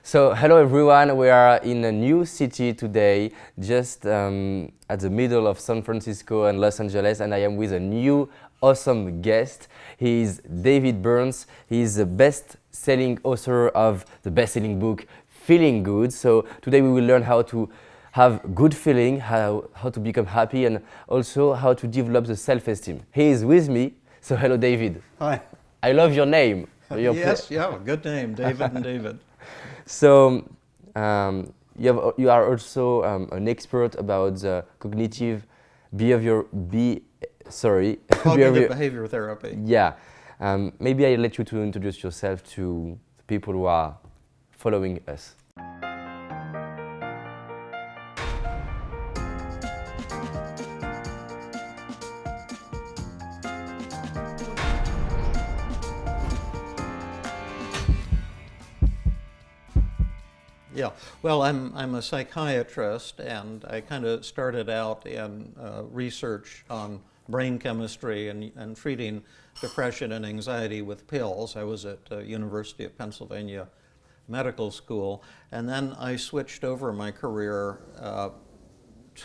So, hello everyone, we are in a new city today, just at the middle of San Francisco and Los Angeles, and I am with a new awesome guest. He is David Burns. He is the best-selling author of the best-selling book, Feeling Good. So, today we will learn how to have good feeling, how to become happy, and also how to develop the self-esteem. He is with me. So, hello David. Hi. I love your name. Yes, good name, David and David. So, you are also Cognitive an expert about the cognitive behavior therapy. Yeah. Maybe I'll let you to introduce yourself to the people who are following us. Yeah, well, I'm a psychiatrist, and I kind of started out in research on brain chemistry and treating depression and anxiety with pills. I was at University of Pennsylvania Medical School, and then I switched over my career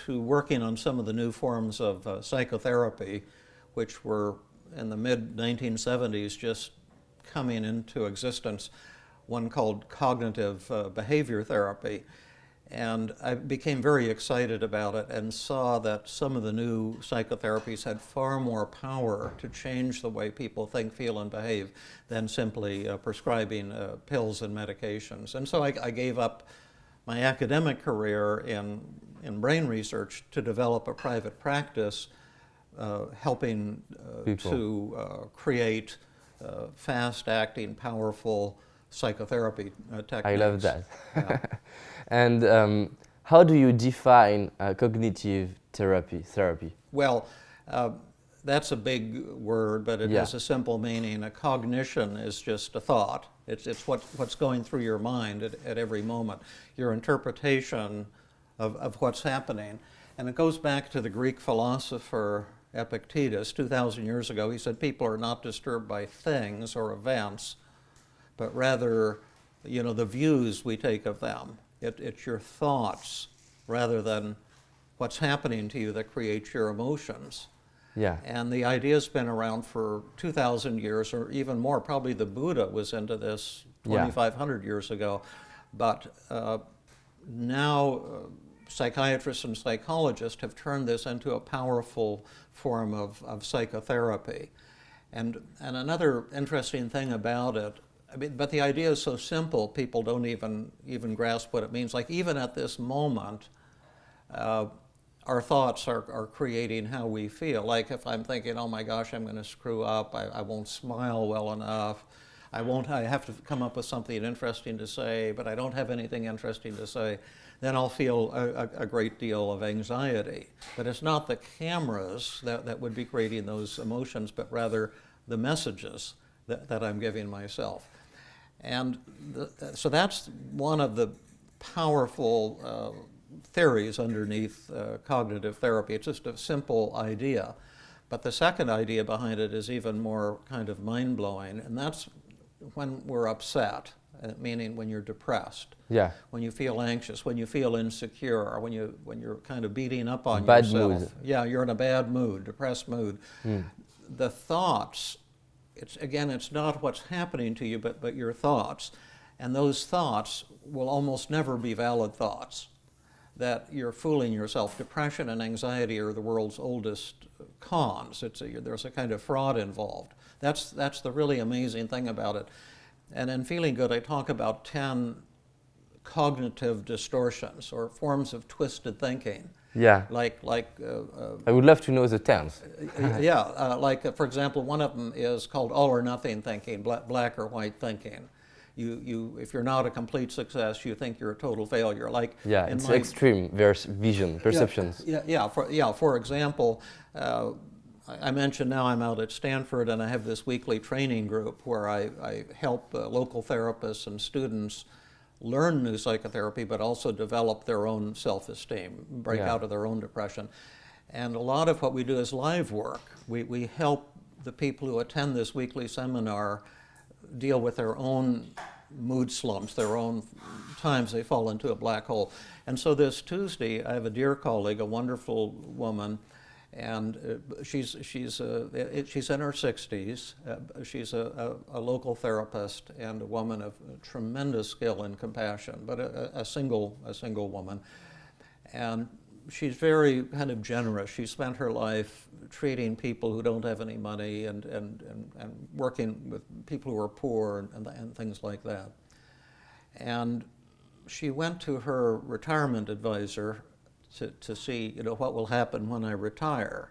to working on some of the new forms of psychotherapy, which were in the mid-1970s just coming into existence. One called cognitive behavior therapy. And I became very excited about it and saw that some of the new psychotherapies had far more power to change the way people think, feel, and behave than simply prescribing pills and medications. And so I gave up my academic career in brain research to develop a private practice helping to create fast-acting, powerful psychotherapy techniques. I love that. Yeah. And how do you define cognitive therapy? Well, that's a big word, but it has a simple meaning. A cognition is just a thought. It's what's going through your mind at every moment, your interpretation of what's happening. And it goes back to the Greek philosopher Epictetus 2,000 years ago. He said people are not disturbed by things or events, but rather, the views we take of them. It's your thoughts rather than what's happening to you that creates your emotions. Yeah. And the idea's been around for 2,000 years or even more. Probably the Buddha was into this 2,500 years ago. But now psychiatrists and psychologists have turned this into a powerful form of psychotherapy. And another interesting thing about it, but the idea is so simple, people don't even grasp what it means. Like even at this moment, our thoughts are creating how we feel. Like if I'm thinking, oh my gosh, I'm going to screw up, I won't smile well enough, I have to come up with something interesting to say, but I don't have anything interesting to say, then I'll feel a great deal of anxiety. But it's not the cameras that would be creating those emotions, but rather the messages that I'm giving myself. And so that's one of the powerful theories underneath cognitive therapy. It's just a simple idea. But the second idea behind it is even more kind of mind-blowing, and that's when we're upset, meaning when you're depressed, when you feel anxious, when you feel insecure, when you're kind of beating up on yourself. Bad mood. Yeah, you're in a bad mood, depressed mood. The thoughts, it's not what's happening to you, but your thoughts. And those thoughts will almost never be valid thoughts, that you're fooling yourself. Depression and anxiety are the world's oldest cons. There's a kind of fraud involved. That's the really amazing thing about it. And in Feeling Good, I talk about 10 cognitive distortions or forms of twisted thinking. Yeah. I would love to know the terms. For example, one of them is called all or nothing thinking, black or white thinking. If you're not a complete success, you think you're a total failure. It's extreme vision, perceptions. For example, I mentioned now I'm out at Stanford and I have this weekly training group where I help local therapists and students learn new psychotherapy, but also develop their own self-esteem, break out of their own depression. And a lot of what we do is live work. We help the people who attend this weekly seminar deal with their own mood slumps, their own times they fall into a black hole. And so this Tuesday, I have a dear colleague, a wonderful woman, and she's in her 60s. She's a local therapist and a woman of tremendous skill and compassion, but a single woman. And she's very kind of generous. She spent her life treating people who don't have any money and working with people who are poor and things like that. And she went to her retirement advisor to see, what will happen when I retire.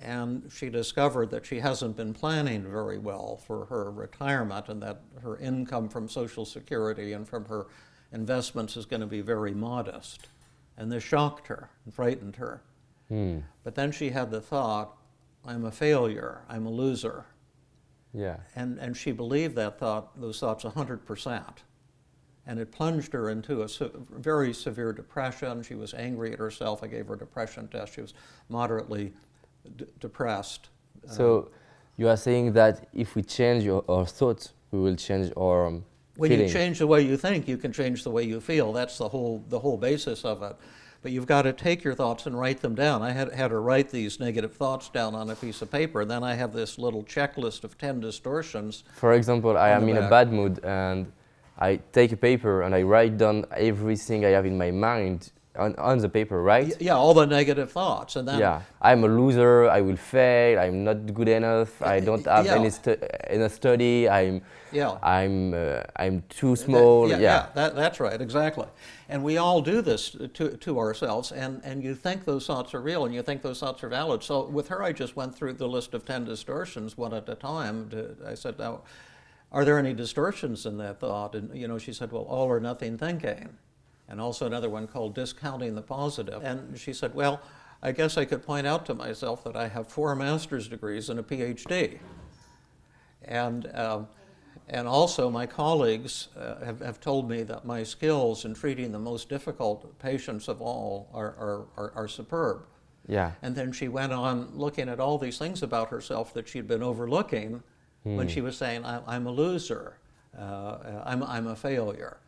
And she discovered that she hasn't been planning very well for her retirement, and that her income from Social Security and from her investments is going to be very modest. And this shocked her and frightened her. But then she had the thought, I'm a failure, I'm a loser. Yeah. And she believed those thoughts 100%. And it plunged her into a very severe depression. She was angry at herself. I gave her a depression test. She was moderately depressed. So you are saying that if we change our thoughts, we will change our when feeling. you change the way you think, you can change the way you feel. That's the whole basis of it. But you've got to take your thoughts and write them down. I had to write these negative thoughts down on a piece of paper. Then I have this little checklist of 10 distortions. For example, I am in a bad mood and I take a paper and I write down everything I have in my mind on the paper, right? Yeah, all the negative thoughts. And then, yeah, I'm a loser, I will fail, I'm not good enough, I don't have any study, I'm too small. That's right, exactly. And we all do this to ourselves, and you think those thoughts are real and you think those thoughts are valid. So with her, I just went through the list of 10 distortions one at a time. I said, now, are there any distortions in that thought? And she said, well, all or nothing thinking. And also another one called discounting the positive. And she said, well, I guess I could point out to myself that I have 4 master's degrees and a PhD. And also my colleagues have told me that my skills in treating the most difficult patients of all are superb. Yeah. And then she went on looking at all these things about herself that she'd been overlooking when she was saying, I'm a loser, I'm a failure.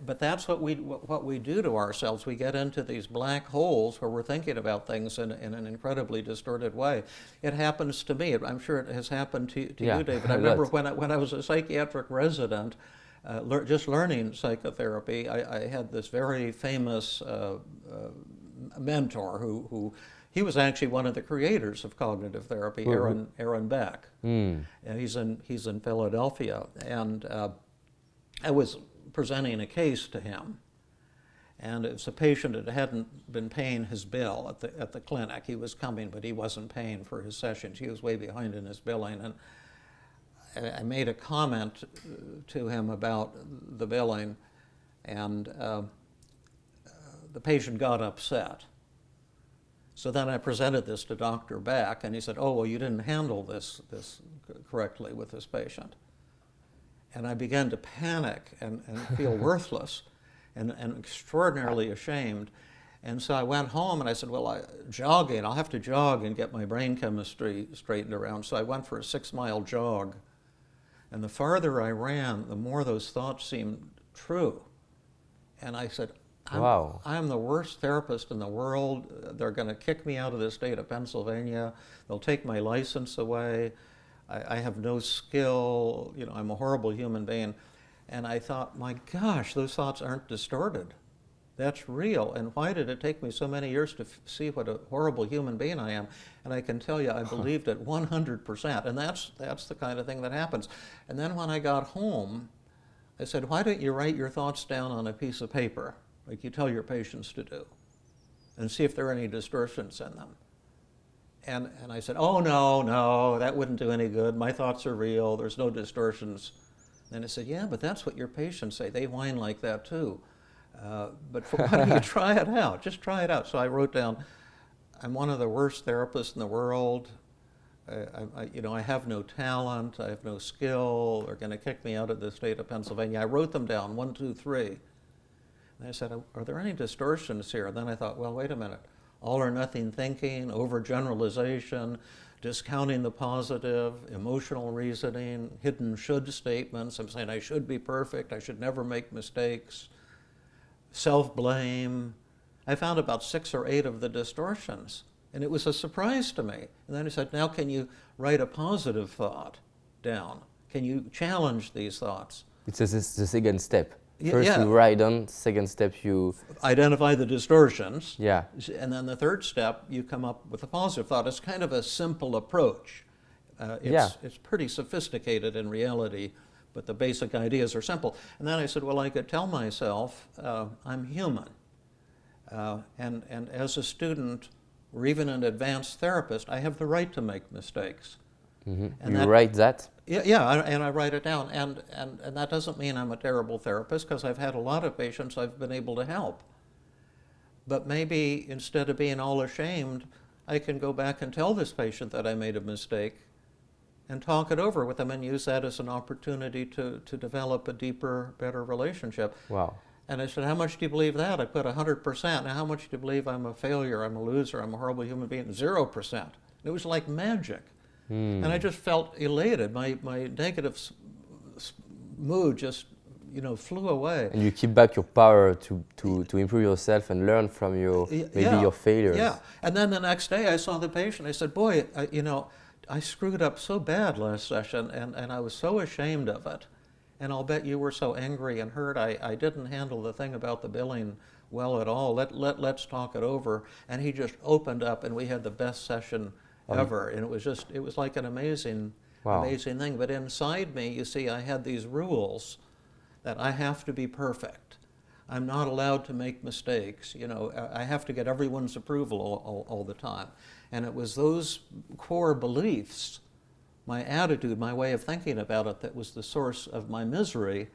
But that's what we do to ourselves. We get into these black holes where we're thinking about things in an incredibly distorted way. It happens to me. I'm sure it has happened to you, David. I remember when I was a psychiatric resident, just learning psychotherapy, I had this very famous mentor who he was actually one of the creators of cognitive therapy, Aaron Beck. And he's in Philadelphia, and I was presenting a case to him, and it's a patient that hadn't been paying his bill at the clinic. He was coming, but he wasn't paying for his sessions. He was way behind in his billing, and I made a comment to him about the billing, and the patient got upset. So then I presented this to Dr. Beck, and he said, oh, well, you didn't handle this correctly with this patient. And I began to panic and feel worthless and extraordinarily ashamed. And so I went home and I said, well, I'll have to jog and get my brain chemistry straightened around. So I went for a 6-mile jog. And the farther I ran, the more those thoughts seemed true. And I said, wow. I'm the worst therapist in the world. They're going to kick me out of the state of Pennsylvania. They'll take my license away. I have no skill, I'm a horrible human being. And I thought, my gosh, those thoughts aren't distorted. That's real. And why did it take me so many years to see what a horrible human being I am? And I can tell you, I believed it 100%. And that's the kind of thing that happens. And then when I got home, I said, why don't you write your thoughts down on a piece of paper, like you tell your patients to do, and see if there are any distortions in them? And I said, oh, no, that wouldn't do any good. My thoughts are real. There's no distortions. And I said, yeah, but that's what your patients say. They whine like that too. But why don't you try it out? Just try it out. So I wrote down, I'm one of the worst therapists in the world. I have no talent. I have no skill. They're going to kick me out of the state of Pennsylvania. I wrote them down, 1, 2, 3. And I said, are there any distortions here? And then I thought, well, wait a minute. All or nothing thinking, overgeneralization, discounting the positive, emotional reasoning, hidden should statements. I'm saying I should be perfect, I should never make mistakes, self-blame. I found about 6 or 8 of the distortions, and it was a surprise to me. And then I said, now can you write a positive thought down? Can you challenge these thoughts? It's the second step. Yeah, First yeah. you write down, second step you... Identify the distortions. Yeah. And then the third step, you come up with a positive thought. It's kind of a simple approach. It's pretty sophisticated in reality, but the basic ideas are simple. And then I said, well, I could tell myself, I'm human. And as a student, or even an advanced therapist, I have the right to make mistakes. Mm-hmm. And you write that? Yeah, and I write it down. And that doesn't mean I'm a terrible therapist, because I've had a lot of patients I've been able to help. But maybe instead of being all ashamed, I can go back and tell this patient that I made a mistake and talk it over with them and use that as an opportunity to develop a deeper, better relationship. Wow. And I said, how much do you believe that? I put 100%. Now, how much do you believe I'm a failure, I'm a loser, I'm a horrible human being? 0%. It was like magic. And I just felt elated. My negative mood just, flew away. And you keep back your power to improve yourself and learn from your your failures. Yeah. And then the next day I saw the patient. I said, boy, I screwed up so bad last session, and I was so ashamed of it. And I'll bet you were so angry and hurt. I didn't handle the thing about the billing well at all. Let's talk it over. And he just opened up, and we had the best session ever. And it was like an amazing thing. But inside me, you see, I had these rules that I have to be perfect. I'm not allowed to make mistakes. I have to get everyone's approval all the time. And it was those core beliefs, my attitude, my way of thinking about it, that was the source of my misery.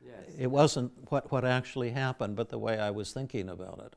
Yes. It wasn't what actually happened, but the way I was thinking about it.